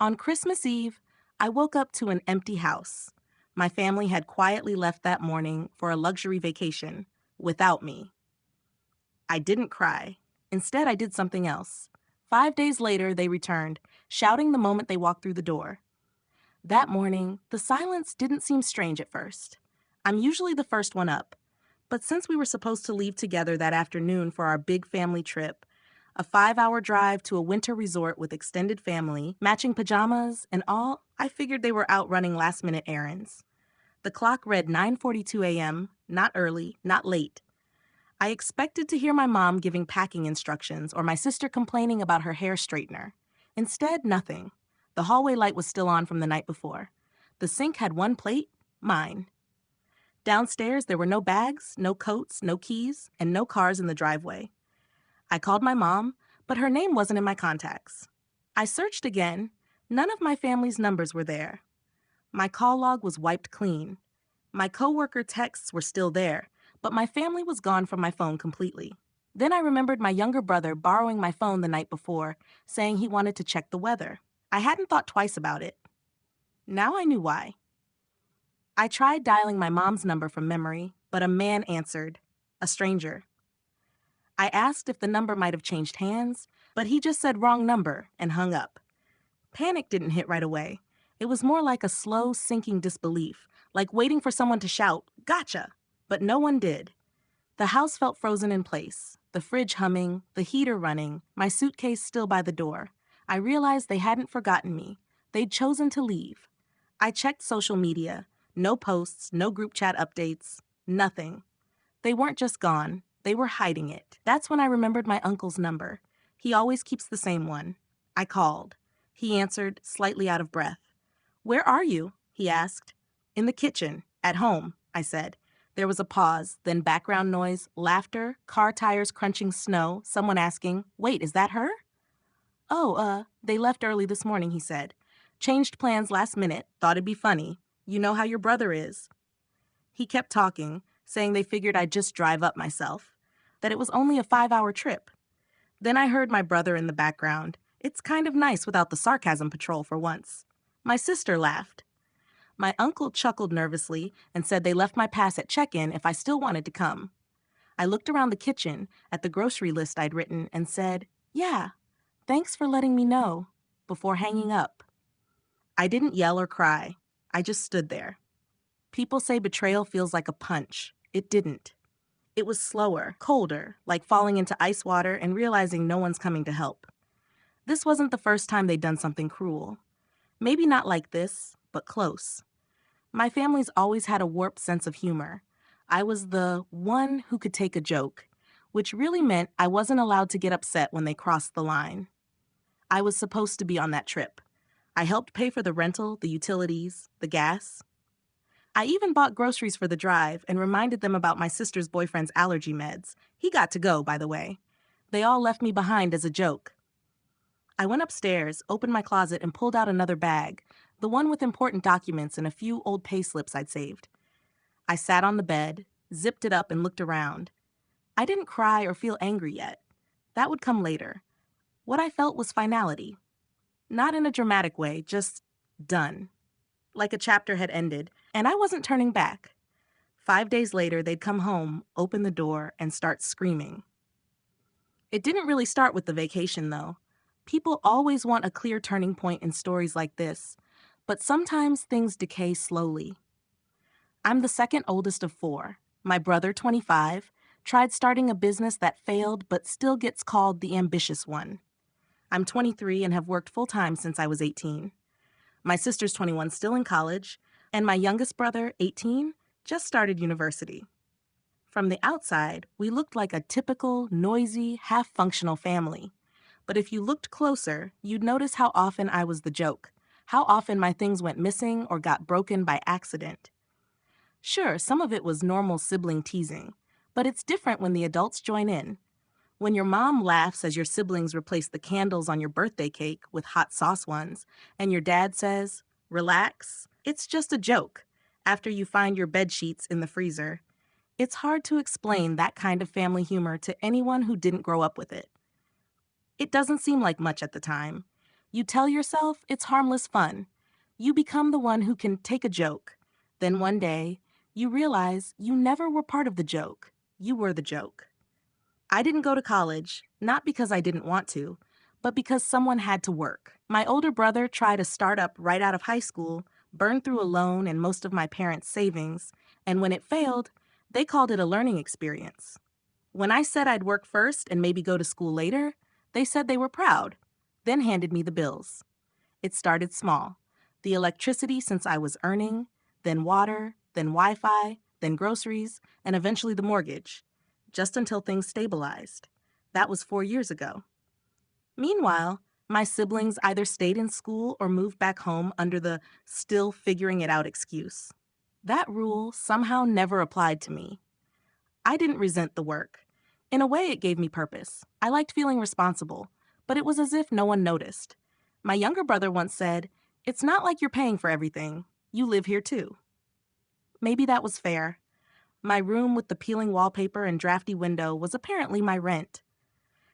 On Christmas Eve, I woke up to an empty house. My family had quietly left that morning for a luxury vacation without me. I didn't cry. Instead, I did something else. 5 days later, they returned, shouting the moment they walked through the door. That morning, the silence didn't seem strange at first. I'm usually the first one up, but since we were supposed to leave together that afternoon for our big family trip, a 5-hour drive to a winter resort with extended family, matching pajamas, and all, I figured they were out running last-minute errands. The clock read 9:42 a.m., not early, not late. I expected to hear my mom giving packing instructions or my sister complaining about her hair straightener. Instead, nothing. The hallway light was still on from the night before. The sink had one plate, mine. Downstairs, there were no bags, no coats, no keys, and no cars in the driveway. I called my mom, but her name wasn't in my contacts. I searched again. None of my family's numbers were there. My call log was wiped clean. My coworker texts were still there, but my family was gone from my phone completely. Then I remembered my younger brother borrowing my phone the night before, saying he wanted to check the weather. I hadn't thought twice about it. Now I knew why. I tried dialing my mom's number from memory, but a man answered, a stranger. I asked if the number might have changed hands, but he just said wrong number and hung up. Panic didn't hit right away. It was more like a slow, sinking disbelief, like waiting for someone to shout, "Gotcha!" But no one did. The house felt frozen in place, the fridge humming, the heater running, my suitcase still by the door. I realized they hadn't forgotten me. They'd chosen to leave. I checked social media. No posts, no group chat updates, nothing. They weren't just gone. They were hiding it. That's when I remembered my uncle's number. He always keeps the same one. I called. He answered, slightly out of breath. "Where are you?" he asked. "In the kitchen, at home," I said. There was a pause, then background noise, laughter, car tires crunching snow, someone asking, "Wait, is that her?" "Oh, they left early this morning," he said. "Changed plans last minute, thought it'd be funny. You know how your brother is." He kept talking, saying they figured I'd just drive up myself, that it was only a 5-hour trip. Then I heard my brother in the background. It's kind of nice without the sarcasm patrol for once. My sister laughed. My uncle chuckled nervously and said they left my pass at check-in if I still wanted to come. I looked around the kitchen at the grocery list I'd written and said, "Yeah, thanks for letting me know," before hanging up. I didn't yell or cry. I just stood there. People say betrayal feels like a punch. It didn't. It was slower, colder, like falling into ice water and realizing no one's coming to help. This wasn't the first time they'd done something cruel. Maybe not like this, but close. My family's always had a warped sense of humor. I was the one who could take a joke, which really meant I wasn't allowed to get upset when they crossed the line. I was supposed to be on that trip. I helped pay for the rental, the utilities, the gas. I even bought groceries for the drive and reminded them about my sister's boyfriend's allergy meds. He got to go, by the way. They all left me behind as a joke. I went upstairs, opened my closet, and pulled out another bag, the one with important documents and a few old pay slips I'd saved. I sat on the bed, zipped it up, and looked around. I didn't cry or feel angry yet. That would come later. What I felt was finality. Not in a dramatic way, just done. Like a chapter had ended, and I wasn't turning back. 5 days later, they'd come home, open the door, and start screaming. It didn't really start with the vacation, though. People always want a clear turning point in stories like this, but sometimes things decay slowly. I'm the second oldest of four. My brother, 25, tried starting a business that failed but still gets called the ambitious one. I'm 23 and have worked full-time since I was 18. My sister's 21, still in college, and my youngest brother, 18, just started university. From the outside, we looked like a typical, noisy, half-functional family. But if you looked closer, you'd notice how often I was the joke, how often my things went missing or got broken by accident. Sure, some of it was normal sibling teasing, but it's different when the adults join in. When your mom laughs as your siblings replace the candles on your birthday cake with hot sauce ones, and your dad says, "Relax, it's just a joke," after you find your bed sheets in the freezer. It's hard to explain that kind of family humor to anyone who didn't grow up with it. It doesn't seem like much at the time. You tell yourself it's harmless fun. You become the one who can take a joke. Then one day, you realize you never were part of the joke. You were the joke. I didn't go to college, not because I didn't want to, but because someone had to work. My older brother tried a startup right out of high school, burned through a loan and most of my parents' savings, and when it failed, they called it a learning experience. When I said I'd work first and maybe go to school later, they said they were proud, then handed me the bills. It started small. The electricity since I was earning, then water, then Wi-Fi, then groceries, and eventually the mortgage, just until things stabilized. That was 4 years ago. Meanwhile, my siblings either stayed in school or moved back home under the still figuring it out excuse. That rule somehow never applied to me. I didn't resent the work. In a way, it gave me purpose. I liked feeling responsible, but it was as if no one noticed. My younger brother once said, "It's not like you're paying for everything. You live here too." Maybe that was fair. My room with the peeling wallpaper and drafty window was apparently my rent.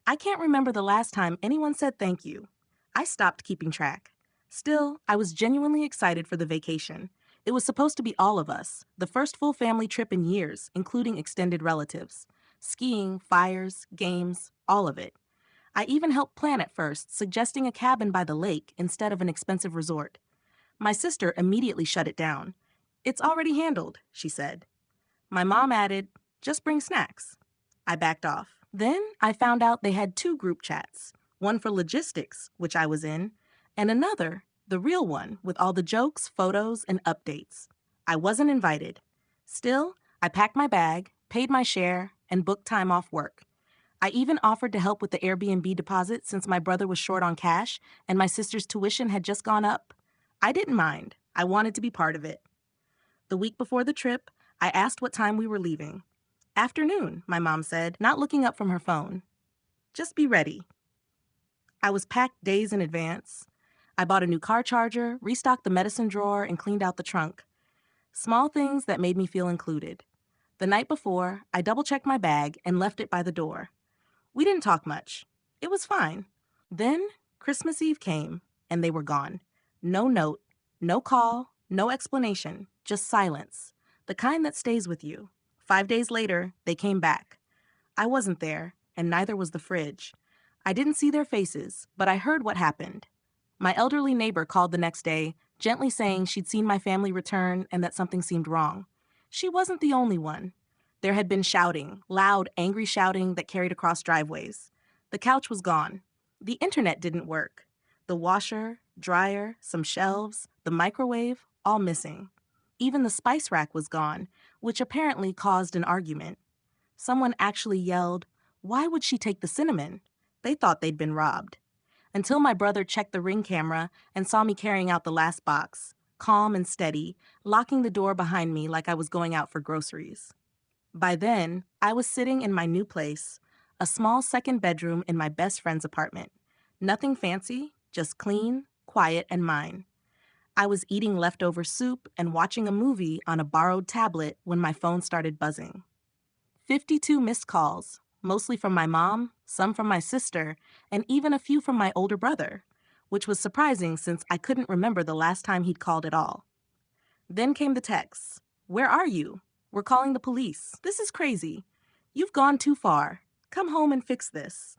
I can't remember the last time anyone said thank you. I stopped keeping track. Still, I was genuinely excited for the vacation. It was supposed to be all of us, the first full family trip in years, including extended relatives. Skiing, fires, games, all of it. I even helped plan at first, suggesting a cabin by the lake instead of an expensive resort. My sister immediately shut it down. "It's already handled," she said. My mom added, "Just bring snacks." I backed off. Then I found out they had two group chats, one for logistics, which I was in, and another, the real one, with all the jokes, photos, and updates. I wasn't invited. Still, I packed my bag, paid my share, and booked time off work. I even offered to help with the Airbnb deposit since my brother was short on cash and my sister's tuition had just gone up. I didn't mind. I wanted to be part of it. The week before the trip, I asked what time we were leaving. "Afternoon," my mom said, not looking up from her phone. "Just be ready." I was packed days in advance. I bought a new car charger, restocked the medicine drawer, and cleaned out the trunk. Small things that made me feel included. The night before, I double-checked my bag and left it by the door. We didn't talk much. It was fine. Then, Christmas Eve came, and they were gone. No note, no call, no explanation, just silence. The kind that stays with you. 5 days later, they came back. I wasn't there, and neither was the fridge. I didn't see their faces, but I heard what happened. My elderly neighbor called the next day, gently saying she'd seen my family return and that something seemed wrong. She wasn't the only one. There had been shouting, loud, angry shouting that carried across driveways. The couch was gone. The internet didn't work. The washer, dryer, some shelves, the microwave, all missing. Even the spice rack was gone, which apparently caused an argument. Someone actually yelled, "Why would she take the cinnamon?" They thought they'd been robbed. Until my brother checked the Ring camera and saw me carrying out the last box, calm and steady, locking the door behind me like I was going out for groceries. By then, I was sitting in my new place, a small second bedroom in my best friend's apartment. Nothing fancy, just clean, quiet, and mine. I was eating leftover soup and watching a movie on a borrowed tablet when my phone started buzzing. 52 missed calls, mostly from my mom, some from my sister, and even a few from my older brother, which was surprising since I couldn't remember the last time he'd called at all. Then came the texts. "Where are you? We're calling the police. This is crazy. You've gone too far. Come home and fix this."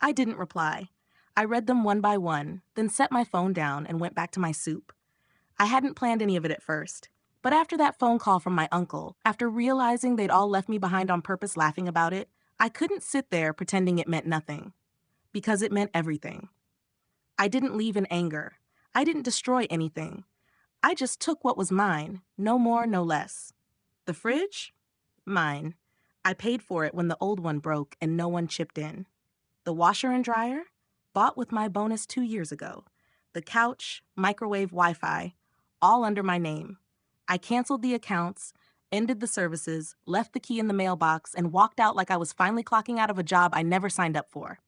I didn't reply. I read them one by one, then set my phone down and went back to my soup. I hadn't planned any of it at first, but after that phone call from my uncle, after realizing they'd all left me behind on purpose laughing about it, I couldn't sit there pretending it meant nothing. Because it meant everything. I didn't leave in anger. I didn't destroy anything. I just took what was mine, no more, no less. The fridge? Mine. I paid for it when the old one broke and no one chipped in. The washer and dryer? Bought with my bonus 2 years ago. The couch, microwave, Wi-Fi, all under my name. I canceled the accounts, ended the services, left the key in the mailbox, and walked out like I was finally clocking out of a job I never signed up for.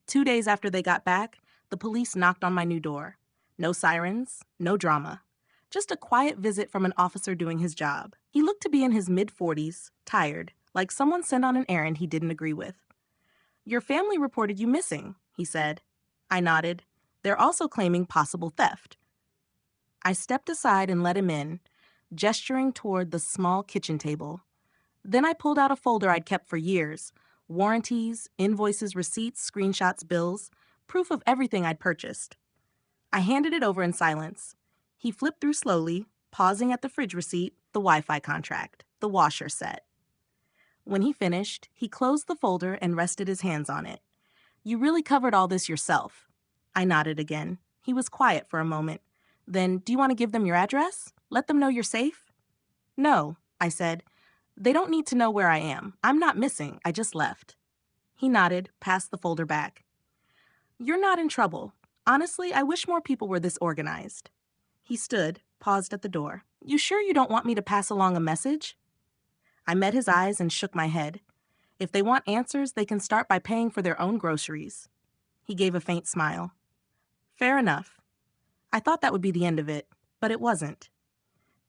2 days after they got back, the police knocked on my new door. No sirens, no drama. Just a quiet visit from an officer doing his job. He looked to be in his mid-40s, tired, like someone sent on an errand he didn't agree with. "Your family reported you missing," he said. I nodded. They're also claiming possible theft. I stepped aside and let him in, gesturing toward the small kitchen table. Then I pulled out a folder I'd kept for years: warranties, invoices, receipts, screenshots, bills, proof of everything I'd purchased. I handed it over in silence. He flipped through slowly, pausing at the fridge receipt, the Wi-Fi contract, the washer set. When he finished, he closed the folder and rested his hands on it. "You really covered all this yourself." I nodded again. He was quiet for a moment. "Then, do you want to give them your address? Let them know you're safe?" "No," I said. "They don't need to know where I am. I'm not missing. I just left." He nodded, passed the folder back. "You're not in trouble. Honestly, I wish more people were this organized." He stood, paused at the door. "You sure you don't want me to pass along a message?" I met his eyes and shook my head. "If they want answers, they can start by paying for their own groceries." He gave a faint smile. "Fair enough." I thought that would be the end of it, but it wasn't.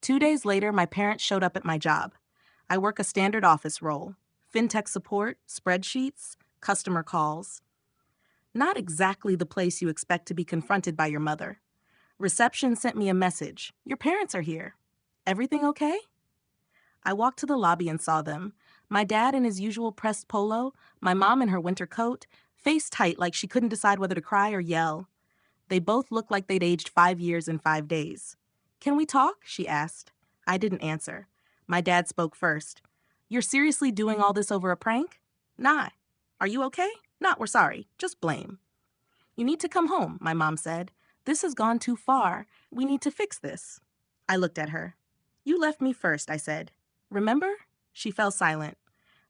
2 days later, my parents showed up at my job. I work a standard office role: fintech support, spreadsheets, customer calls. Not exactly the place you expect to be confronted by your mother. Reception sent me a message: "Your parents are here. Everything okay?" I walked to the lobby and saw them. My dad in his usual pressed polo, my mom in her winter coat, face tight like she couldn't decide whether to cry or yell. They both looked like they'd aged 5 years in 5 days. "Can we talk?" she asked. I didn't answer. My dad spoke first. "You're seriously doing all this over a prank?" "Nah." "Are you okay?" "Not, we're sorry. Just blame." "You need to come home," my mom said. "This has gone too far. We need to fix this." I looked at her. "You left me first," I said. "Remember?" She fell silent.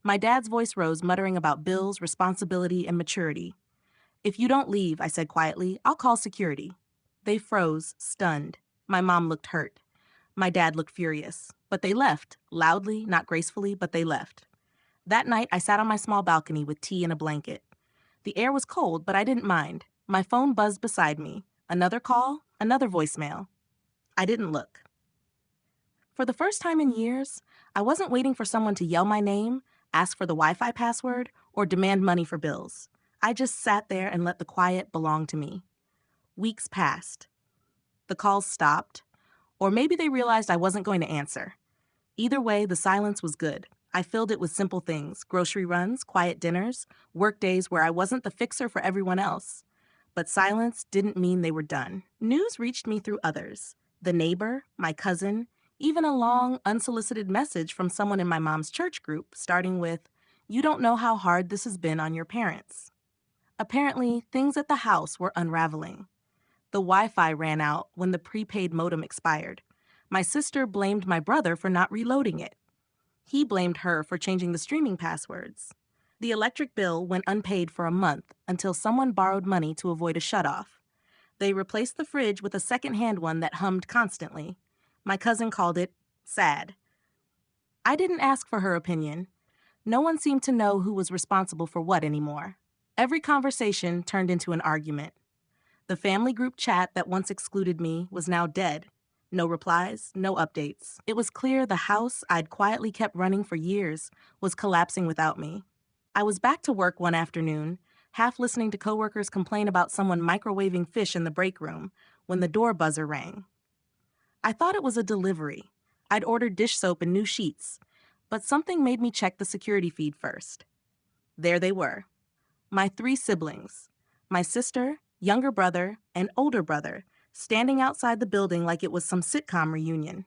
My dad's voice rose, muttering about bills, responsibility, and maturity. "If you don't leave," I said quietly, "I'll call security." They froze, stunned. My mom looked hurt. My dad looked furious. But they left, loudly, not gracefully, but they left. That night, I sat on my small balcony with tea and a blanket. The air was cold, but I didn't mind. My phone buzzed beside me. Another call, another voicemail. I didn't look. For the first time in years, I wasn't waiting for someone to yell my name, ask for the Wi-Fi password, or demand money for bills. I just sat there and let the quiet belong to me. Weeks passed. The calls stopped. Or maybe they realized I wasn't going to answer. Either way, the silence was good. I filled it with simple things: grocery runs, quiet dinners, work days where I wasn't the fixer for everyone else. But silence didn't mean they were done. News reached me through others: the neighbor, my cousin, even a long, unsolicited message from someone in my mom's church group, starting with, "You don't know how hard this has been on your parents." Apparently, things at the house were unraveling. The Wi-Fi ran out when the prepaid modem expired. My sister blamed my brother for not reloading it. He blamed her for changing the streaming passwords. The electric bill went unpaid for a month until someone borrowed money to avoid a shutoff. They replaced the fridge with a second-hand one that hummed constantly. My cousin called it sad. I didn't ask for her opinion. No one seemed to know who was responsible for what anymore. Every conversation turned into an argument. The family group chat that once excluded me was now dead. No replies, no updates. It was clear the house I'd quietly kept running for years was collapsing without me. I was back to work one afternoon, half listening to coworkers complain about someone microwaving fish in the break room, when the door buzzer rang. I thought it was a delivery. I'd ordered dish soap and new sheets, but something made me check the security feed first. There they were. My 3 siblings, my sister, younger brother, and older brother, standing outside the building like it was some sitcom reunion.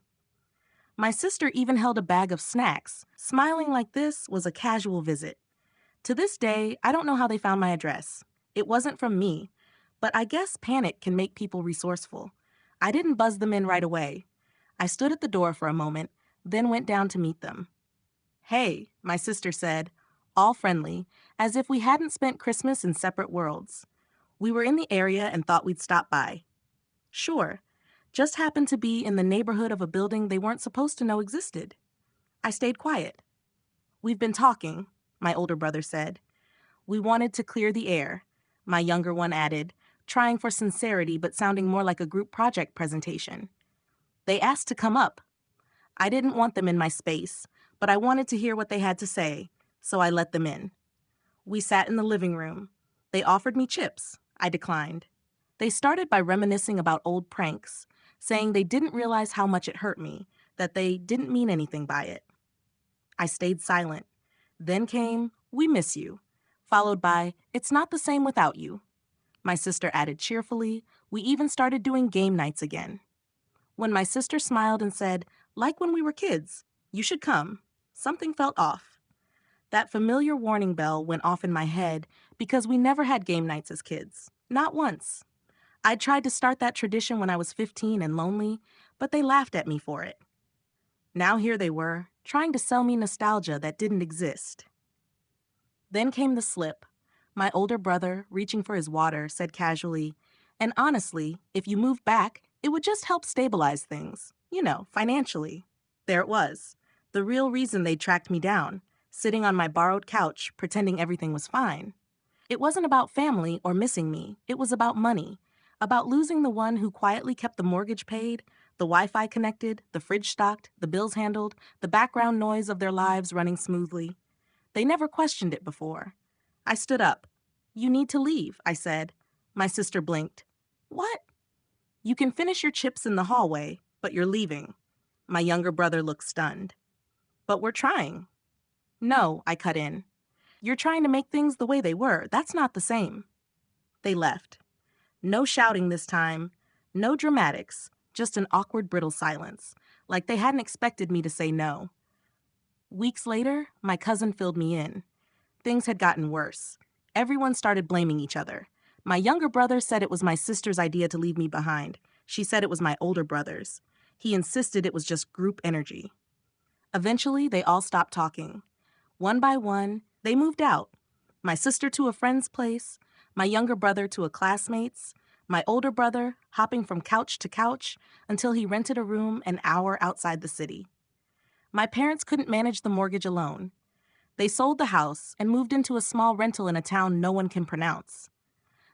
My sister even held a bag of snacks, smiling like this was a casual visit. To this day, I don't know how they found my address. It wasn't from me, but I guess panic can make people resourceful. I didn't buzz them in right away. I stood at the door for a moment, then went down to meet them. "Hey," my sister said, all friendly, as if we hadn't spent Christmas in separate worlds. We were in the area and thought we'd stop by. Sure, just happened to be in the neighborhood of a building they weren't supposed to know existed. I stayed quiet. "We've been talking," my older brother said. "We wanted to clear the air," my younger one added, trying for sincerity but sounding more like a group project presentation. "They asked to come up." I didn't want them in my space, but I wanted to hear what they had to say, so I let them in. We sat in the living room. They offered me chips. I declined. They started by reminiscing about old pranks, saying they didn't realize how much it hurt me, that they didn't mean anything by it. I stayed silent. Then came, "We miss you," followed by, "It's not the same without you." My sister added cheerfully, "We even started doing game nights again." When my sister smiled and said, "Like when we were kids, you should come," something felt off. That familiar warning bell went off in my head because we never had game nights as kids. Not once. I tried to start that tradition when I was 15 and lonely, but they laughed at me for it. Now here they were, trying to sell me nostalgia that didn't exist. Then came the slip. My older brother, reaching for his water, said casually, "And honestly, if you moved back, it would just help stabilize things. You know, financially." There it was. The real reason they tracked me down, sitting on my borrowed couch, pretending everything was fine. It wasn't about family or missing me. It was about money. About losing the one who quietly kept the mortgage paid, the Wi-Fi connected, the fridge stocked, the bills handled, the background noise of their lives running smoothly. They never questioned it before. I stood up. "You need to leave," I said. My sister blinked. "What?" "You can finish your chips in the hallway, but you're leaving." My younger brother looked stunned. "But we're trying." "No," I cut in. "You're trying to make things the way they were. That's not the same." They left. No shouting this time. No dramatics. Just an awkward, brittle silence. Like they hadn't expected me to say no. Weeks later, my cousin filled me in. Things had gotten worse. Everyone started blaming each other. My younger brother said it was my sister's idea to leave me behind. She said it was my older brother's. He insisted it was just group energy. Eventually, they all stopped talking. One by one, they moved out. My sister to a friend's place, my younger brother to a classmate's, my older brother hopping from couch to couch until he rented a room an hour outside the city. My parents couldn't manage the mortgage alone. They sold the house and moved into a small rental in a town no one can pronounce.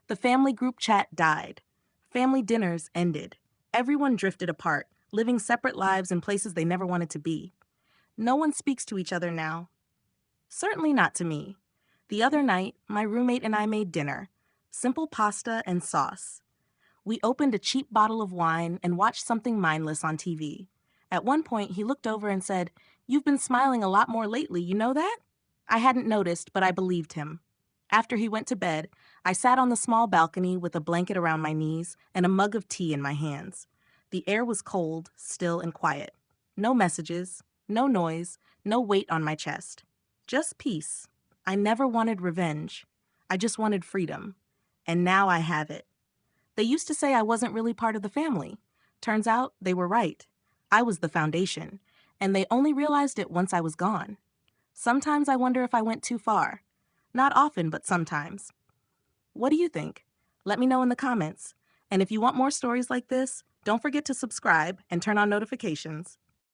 The family group chat died. Family dinners ended. Everyone drifted apart, living separate lives in places they never wanted to be. No one speaks to each other now. Certainly not to me. The other night, my roommate and I made dinner. Simple pasta and sauce. We opened a cheap bottle of wine and watched something mindless on TV. At one point, he looked over and said, "You've been smiling a lot more lately, you know that?" I hadn't noticed, but I believed him. After he went to bed, I sat on the small balcony with a blanket around my knees and a mug of tea in my hands. The air was cold, still, and quiet. No messages, no noise, no weight on my chest. Just peace. I never wanted revenge. I just wanted freedom. And now I have it. They used to say I wasn't really part of the family. Turns out they were right. I was the foundation, and they only realized it once I was gone. Sometimes I wonder if I went too far. Not often, but sometimes. What do you think? Let me know in the comments. And if you want more stories like this, don't forget to subscribe and turn on notifications.